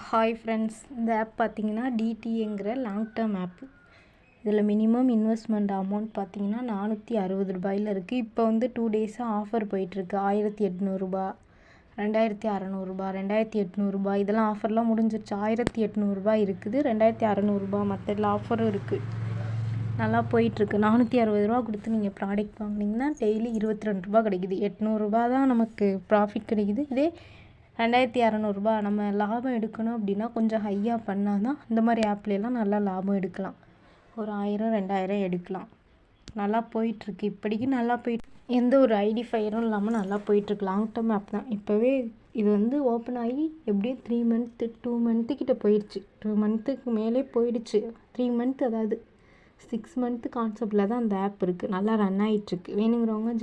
Hi friends, இந்த app பார்த்தீங்கன்னா டிடிஏங்கிற long term ஆப்பு. இதில் மினிமம் இன்வெஸ்ட்மெண்ட் அமௌண்ட் பார்த்தீங்கன்னா ₹460 இருக்குது. இப்போ வந்து 2 டேஸாக ஆஃபர் போயிட்டுருக்கு. ₹1800, ₹2600, ₹2800 இதெல்லாம் ஆஃபர்லாம் முடிஞ்சிருச்சு. ₹1800 இருக்குது, ₹2600 மற்ற எல்லா ஆஃபரும் இருக்குது. நல்லா போயிட்டுருக்கு. ₹460 கொடுத்து நீங்கள் ப்ராடக்ட் வாங்கினீங்கன்னா டெய்லி ₹22 கிடைக்குது. ₹800 தான் நமக்கு ப்ராஃபிட் கிடைக்குது. இதே ₹2600 நம்ம லாபம் எடுக்கணும் அப்படின்னா கொஞ்சம் ஹையாக பண்ணால் தான் இந்த மாதிரி ஆப்லாம் நல்லா லாபம் எடுக்கலாம். ஒரு 1000 2000 எடுக்கலாம். நல்லா போயிட்டுருக்கு. இப்படிக்கு நல்லா போயிட்டு எந்த ஒரு ஐடி ஃபயரும் இல்லாமல் நல்லா போயிட்டுருக்கு. லாங் டேர்ம் ஆப் தான். இப்போவே இது வந்து ஓப்பன் ஆகி எப்படியும் 3 மந்த்து 2 மந்த்து கிட்ட போயிடுச்சு. 2 மந்த்துக்கு மேலே போயிடுச்சு. 3 மந்த், அதாவது 6 மந்த்து கான்செப்டில் தான் அந்த ஆப் இருக்குது. நல்லா ரன் ஆகிட்டுருக்கு. வேணுங்கிறவங்க